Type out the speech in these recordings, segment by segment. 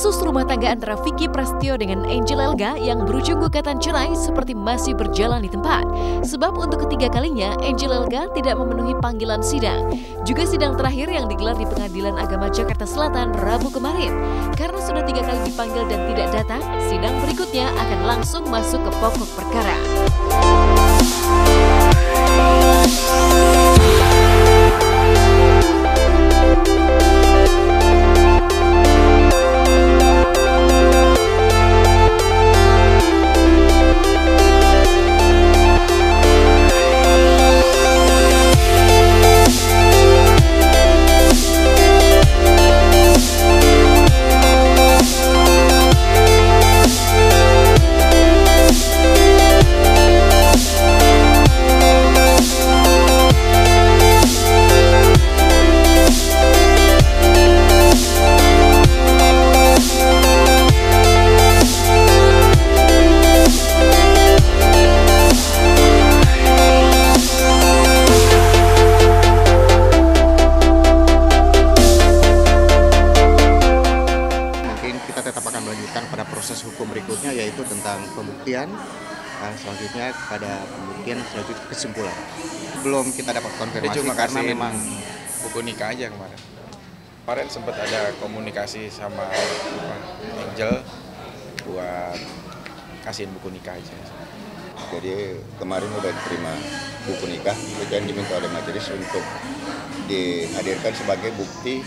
Kasus rumah tangga antara Vicky Prasetyo dengan Angel Elga yang berujung gugatan cerai seperti masih berjalan di tempat. Sebab untuk ketiga kalinya, Angel Elga tidak memenuhi panggilan sidang. Juga sidang terakhir yang digelar di Pengadilan Agama Jakarta Selatan Rabu kemarin. Karena sudah 3 kali dipanggil dan tidak datang, sidang berikutnya akan langsung masuk ke pokok perkara. Pada proses hukum berikutnya, yaitu tentang pembuktian, selanjutnya pada pembuktian selanjutnya kesimpulan. Belum kita dapat konfirmasi karena memang buku nikah aja kemarin. Kemarin sempat ada komunikasi sama Angel buat kasihin buku nikah aja. Jadi kemarin udah diterima buku nikah dan diminta oleh majelis untuk dihadirkan sebagai bukti,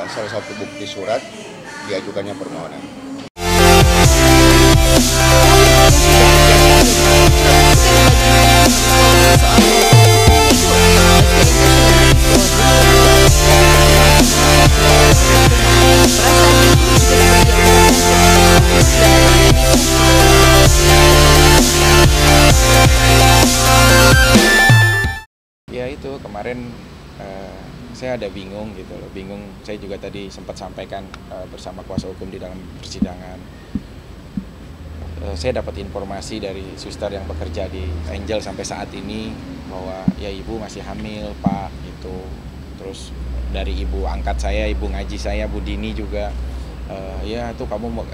salah satu bukti surat diajukannya permohonan. Ya itu kemarin saya ada bingung gitu loh, saya juga tadi sempat sampaikan bersama kuasa hukum di dalam persidangan. Saya dapat informasi dari suster yang bekerja di Angel sampai saat ini bahwa ya ibu masih hamil Pak gitu. Terus dari ibu angkat saya, ibu ngaji saya, Bu Dini juga, ya tuh kamu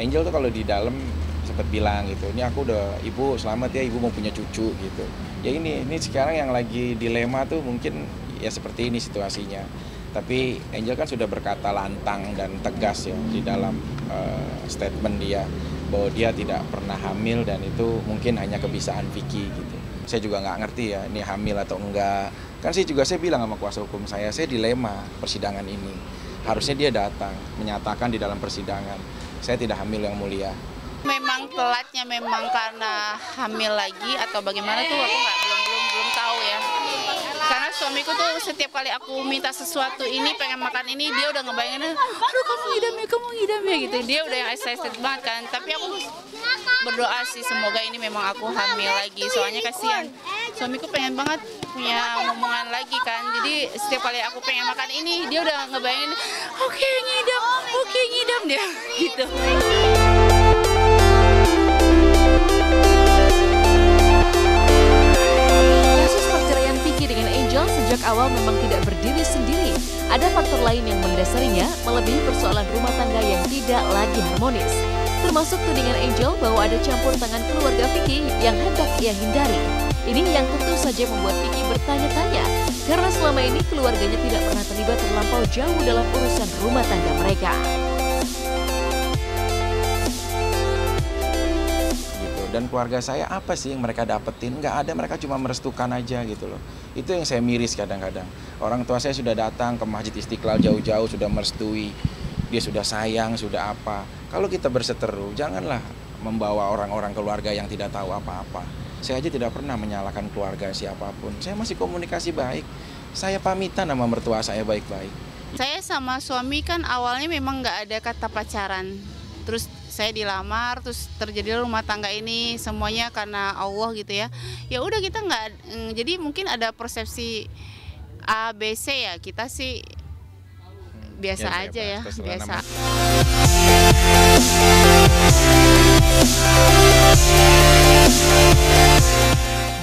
Angel tuh kalau di dalam sempat bilang gitu, ini aku udah, ibu selamat ya, ibu mau punya cucu gitu. Ya ini sekarang yang lagi dilema tuh mungkin ya seperti ini situasinya. Tapi Angel kan sudah berkata lantang dan tegas ya di dalam statement dia bahwa dia tidak pernah hamil dan itu mungkin hanya kebiasaan Vicky gitu. Saya juga nggak ngerti ya ini hamil atau enggak. Kan saya bilang sama kuasa hukum saya dilema persidangan ini. Harusnya dia datang menyatakan di dalam persidangan, saya tidak hamil yang mulia. Memang telatnya memang karena hamil lagi atau bagaimana tuh aku belum tahu ya. Karena suamiku tuh setiap kali aku minta sesuatu ini, pengen makan ini, dia udah ngebayangin, aduh kamu ngidam ya gitu. Dia udah yang excited banget kan. Tapi aku berdoa sih semoga ini memang aku hamil lagi. Soalnya kasihan, suamiku pengen banget punya ngomongan lagi kan. Jadi setiap kali aku pengen makan ini, dia udah ngebayangin, oke ngidam dia gitu. Sejak awal memang tidak berdiri sendiri. Ada faktor lain yang mendasarinya, melebihi persoalan rumah tangga yang tidak lagi harmonis. Termasuk tudingan Angel bahwa ada campur tangan keluarga Vicky yang hendak ia hindari. Ini yang tentu saja membuat Vicky bertanya-tanya, karena selama ini keluarganya tidak pernah terlibat terlampau jauh dalam urusan rumah tangga mereka. Dan keluarga saya apa sih yang mereka dapetin? Nggak ada, mereka cuma merestukan aja gitu loh. Itu yang saya miris kadang-kadang. Orang tua saya sudah datang ke Masjid Istiqlal jauh-jauh, sudah merestui, dia sudah sayang, sudah apa. Kalau kita berseteru, janganlah membawa orang-orang keluarga yang tidak tahu apa-apa. Saya aja tidak pernah menyalahkan keluarga siapapun. Saya masih komunikasi baik. Saya pamitan sama mertua saya baik-baik. Saya sama suami kan awalnya memang nggak ada kata pacaran. Terus saya dilamar, terus terjadi rumah tangga ini semuanya karena Allah gitu ya. Ya udah kita nggak, jadi mungkin ada persepsi A, B, C ya. Kita sih biasa aja ya, biasa.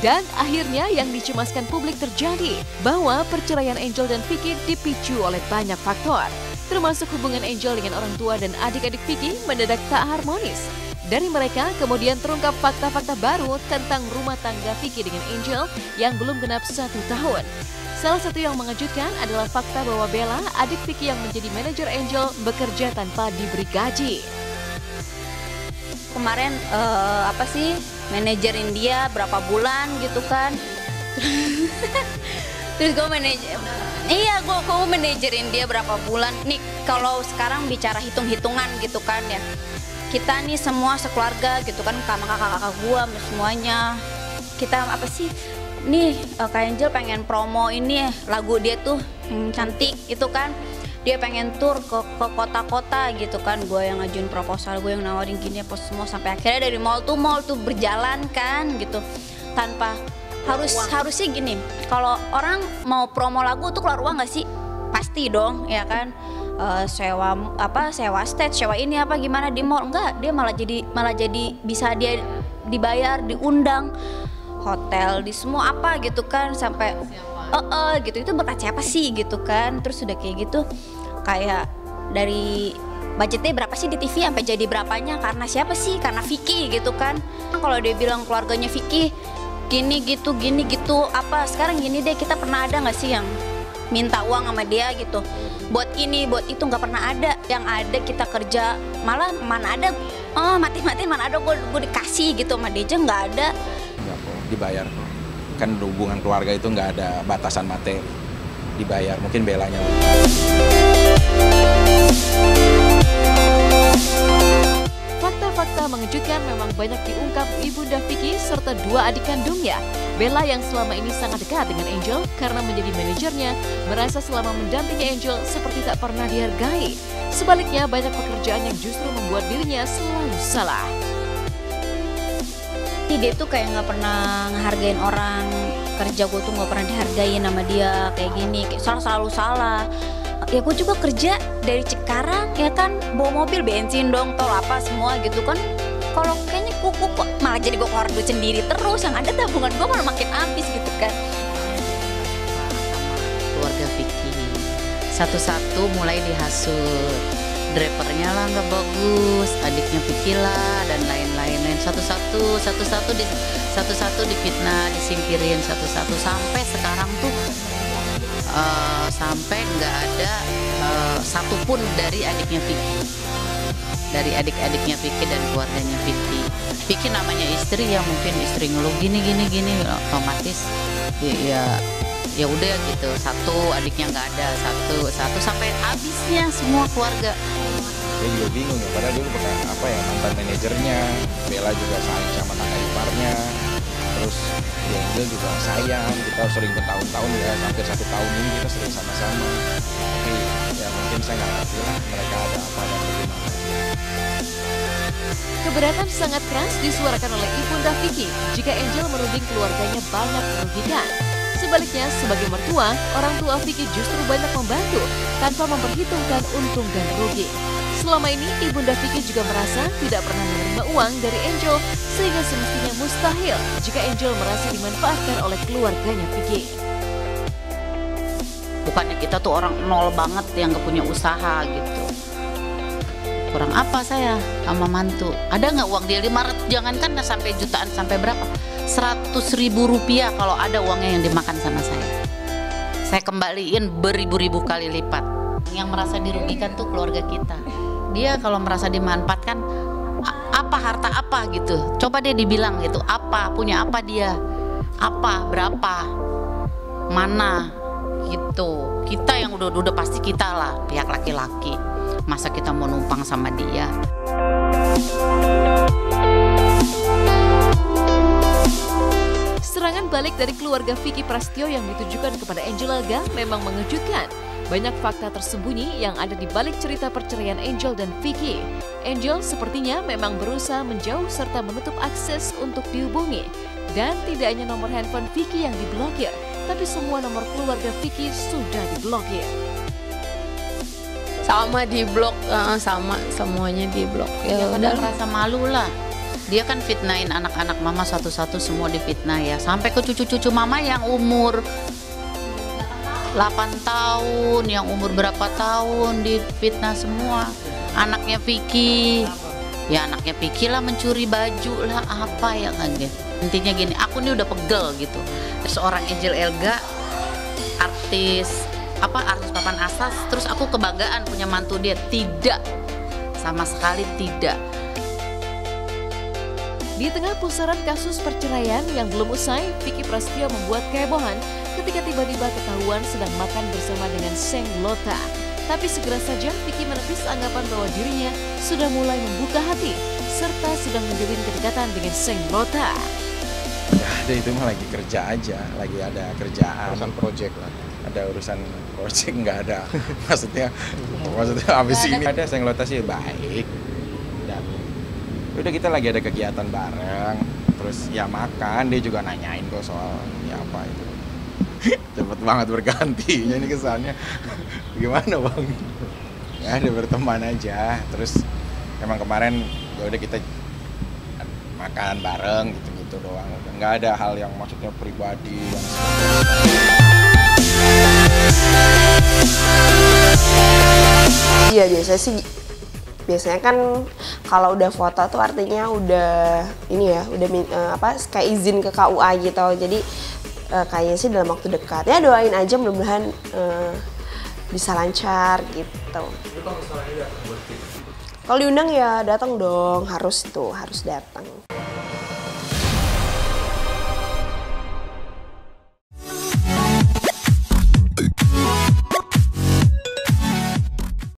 Dan akhirnya yang dicemaskan publik terjadi, bahwa perceraian Angel dan Vicky dipicu oleh banyak faktor. termasuk hubungan Angel dengan orang tua dan adik-adik Vicky mendadak tak harmonis. Dari mereka kemudian terungkap fakta-fakta baru tentang rumah tangga Vicky dengan Angel yang belum genap 1 tahun. Salah satu yang mengejutkan adalah fakta bahwa Bella, adik Vicky yang menjadi manajer Angel, bekerja tanpa diberi gaji. Kemarin manajerin dia berapa bulan gitu kan. Terus gue manajerin dia berapa bulan. Nih kalau sekarang bicara hitung-hitungan gitu kan ya. Kita nih semua sekeluarga gitu kan, sama kakak-kakak gue semuanya. Kita nih Kak Angel pengen promo ini lagu dia tuh cantik itu kan. Dia pengen tur ke kota-kota gitu kan. Gue yang ngajuin proposal, gue yang nawarin gini apa semua. Sampai akhirnya dari mall tuh berjalan kan gitu. Tanpa harusnya gini, kalau orang mau promo lagu tuh keluar uang gak sih? Pasti dong ya kan. Sewa stage, sewa ini apa gimana di mall, enggak, dia malah jadi bisa dia dibayar, diundang hotel di semua apa gitu kan, sampai gitu. Itu berkat siapa sih gitu kan. Terus udah kayak gitu, kayak dari budgetnya berapa sih di TV sampai jadi berapanya, karena siapa sih? Karena Vicky gitu kan. Kalau dia bilang keluarganya Vicky gini gitu apa, sekarang gini deh, kita pernah ada nggak sih yang minta uang sama dia gitu buat ini buat itu? Nggak pernah ada. Yang ada kita kerja, malah mana ada mati-mati mana ada gue dikasih gitu sama dia aja, nggak ada. Nggak kok, dibayar kok. Kan hubungan keluarga itu nggak ada batasan materi, dibayar. Mungkin Bellanya. Fakta-fakta mengejutkan memang banyak diungkap Ibunda Vicky serta 2 adik kandungnya. Bella yang selama ini sangat dekat dengan Angel karena menjadi manajernya, merasa selama mendampingi Angel seperti tak pernah dihargai. Sebaliknya banyak pekerjaan yang justru membuat dirinya selalu salah. Dia tuh kayak nggak pernah ngehargain orang kerja, gue tuh nggak pernah dihargain sama dia kayak gini, kayak selalu salah. Ya gue juga kerja dari Cikarang ya kan, bawa mobil bensin dong, tol apa semua gitu kan. Kalau kayaknya kuku malah jadi gue keluar duit sendiri terus, yang ada tabungan gue malah makin habis gitu kan. Keluarga Vicky satu-satu mulai dihasut, drivernya lah nggak bagus, adiknya Vicky lah dan lain-lain, satu-satu difitnah, disingkirin satu-satu, sampai sekarang tuh sampai nggak ada satupun dari adiknya Vicky, dari adik-adiknya Vicky dan keluarganya Vicky. Vicky namanya istri, ya mungkin istri ngeluh gini otomatis ya udah gitu, satu adiknya nggak ada, satu sampai habisnya semua keluarga. Dia juga bingung ya, padahal dia bukan mantan manajernya. Bella juga sayang sama kakak iparnya. Terus Angel juga sayang, kita sering bertahun-tahun ya, hampir 1 tahun ini kita sering sama-sama. Tapi ya mungkin saya nggak ngerti lah mereka ada apa dan bagaimana. Keberatan sangat keras disuarakan oleh Ibunda Vicky jika Angel menuding keluarganya banyak merugikan. Sebaliknya, sebagai mertua, orang tua Vicky justru banyak membantu tanpa memperhitungkan untung dan rugi. Selama ini, Ibunda Vicky juga merasa tidak pernah menerima uang dari Angel, sehingga semestinya mustahil jika Angel merasa dimanfaatkan oleh keluarganya Vicky. Bukannya kita tuh orang nol banget yang gak punya usaha gitu. Kurang apa saya sama mantu? Ada nggak uang dia 500? Jangankan sampai jutaan, sampai berapa? 100.000 rupiah kalau ada uangnya yang dimakan sama saya. Saya kembaliin beribu-ribu kali lipat. Yang merasa dirugikan tuh keluarga kita. Dia kalau merasa dimanfaatkan, apa harta apa gitu. Coba dia dibilang gitu, apa, punya apa dia? Apa, berapa, mana gitu. Kita yang udah pasti kita lah, pihak laki-laki. Masa kita mau numpang sama dia? Serangan balik dari keluarga Vicky Prasetyo yang ditujukan kepada Angel Elga memang mengejutkan. Banyak fakta tersembunyi yang ada di balik cerita perceraian Angel dan Vicky. Angel sepertinya memang berusaha menjauh serta menutup akses untuk dihubungi. Dan tidak hanya nomor handphone Vicky yang diblokir, tapi semua nomor keluarga Vicky sudah diblokir. Sama diblok, sama semuanya diblok. Ya udah merasa malu lah. Dia kan fitnahin anak-anak mama satu-satu, semua difitnah ya. Sampai ke cucu-cucu mama yang umur 8 tahun, yang umur berapa tahun difitnah semua. Anaknya Vicky, ya anaknya Vicky lah mencuri baju lah apa ya kan gitu. Intinya gini, aku nih udah pegel gitu. Seorang Angel Elga, artis papan atas, terus aku kebanggaan punya mantu dia. Tidak, sama sekali tidak. Di tengah pusaran kasus perceraian yang belum usai, Vicky Prasetyo membuat kehebohan ketika tiba-tiba ketahuan sedang makan bersama dengan Seng Lota. Tapi segera saja Vicky menepis anggapan bahwa dirinya sudah mulai membuka hati serta sedang menjalin kedekatan dengan Seng Lota. Ya, itu mah lagi kerja aja, lagi ada kerjaan. Urusan project lah. Ada urusan project nggak ada. maksudnya habis ini ada Seng Lota sih baik. Dan udah kita lagi ada kegiatan bareng. Terus ya makan, dia juga nanyain kok soal ya apa itu. Cepet banget bergantinya ini kesannya. Gimana bang? Ya ada berteman aja. Terus emang kemarin ya udah kita makan bareng gitu doang. Nggak ada hal yang maksudnya pribadi yang iya biasanya kan kalau udah foto tuh artinya udah ini ya udah kayak izin ke KUA gitu. Jadi kayaknya sih dalam waktu dekat ya doain aja mudah-mudahan bisa lancar gitu. Kalau diundang ya datang dong, harus datang.